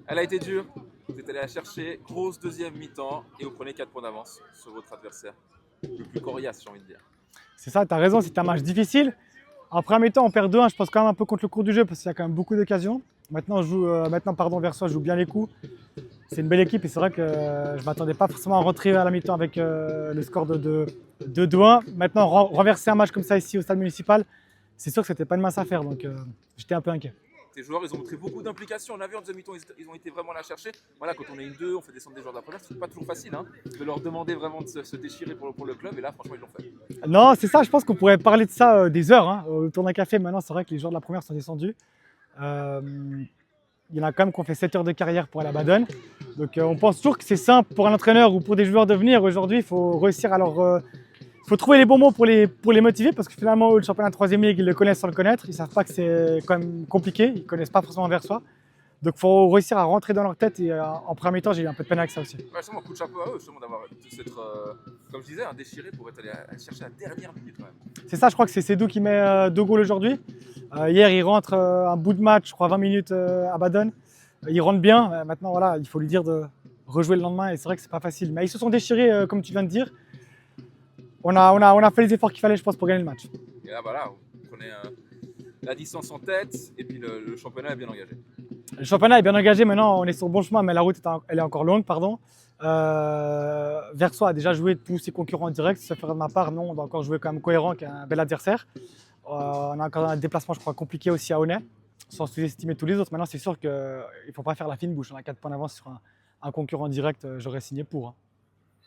Elle a été dure. Vous êtes allé la chercher. Grosse deuxième mi-temps et vous prenez 4 points d'avance sur votre adversaire. Le plus coriace, j'ai envie de dire. C'est ça, tu as raison, c'était un match difficile. En première mi-temps, on perd 2-1, je pense quand même un peu contre le cours du jeu parce qu'il y a quand même beaucoup d'occasions. Maintenant, Versoix joue bien les coups. C'est une belle équipe et c'est vrai que je ne m'attendais pas forcément à rentrer à la mi-temps avec le score de 2-1. Maintenant, renverser un match comme ça ici au stade municipal, c'est sûr que c'était pas une mince affaire, donc j'étais un peu inquiet. Tes joueurs, ils ont montré beaucoup d'implication. On a vu en deuxième mi-temps, ils ont été vraiment la chercher. Voilà, quand on est une 2, on fait descendre des joueurs de la première. C'est pas toujours facile de leur demander vraiment de se déchirer pour le club. Et là, franchement, ils l'ont fait. Non, c'est ça, je pense qu'on pourrait parler de ça des heures autour d'un café. Maintenant, c'est vrai que les joueurs de la première sont descendus. Euh, il y en a quand même qui ont fait 7 heures de carrière pour aller à Baden. Donc on pense toujours que c'est simple pour un entraîneur ou pour des joueurs de venir. Aujourd'hui, il faut réussir à il faut trouver les bons mots pour les motiver parce que finalement, le championnat de 3e ligue, ils le connaissent sans le connaître. Ils ne savent pas que c'est quand même compliqué. Ils ne connaissent pas forcément Versoix. Donc il faut réussir à rentrer dans leur tête. Et en premier temps, j'ai eu un peu de peine avec ça aussi. Ouais, justement, coup de chapeau à eux, justement, d'avoir s'être, comme je disais, déchiré pour être allé à chercher la dernière minute quand même. C'est ça, je crois que c'est Sédou qui met 2 goals aujourd'hui. Hier, il rentre un bout de match, je crois 20 minutes à Baden. Il rentre bien. Maintenant, voilà, il faut lui dire de rejouer le lendemain. Et c'est vrai que c'est pas facile. Mais ils se sont déchirés, comme tu viens de dire. On a fait les efforts qu'il fallait, je pense, pour gagner le match. Et là, voilà, vous prenez la distance en tête et puis le championnat est bien engagé. Le championnat est bien engagé. Maintenant, on est sur le bon chemin, mais la route elle est encore longue. Pardon. Versoix a déjà joué tous ses concurrents en direct. Ça fait de ma part, non. On doit encore jouer quand même cohérent, qui est un bel adversaire. On a encore un déplacement, je crois, compliqué aussi à Aunay, sans sous-estimer tous les autres. Maintenant, c'est sûr qu'il ne faut pas faire la fine bouche. On a 4 points d'avance sur un concurrent direct, j'aurais signé pour.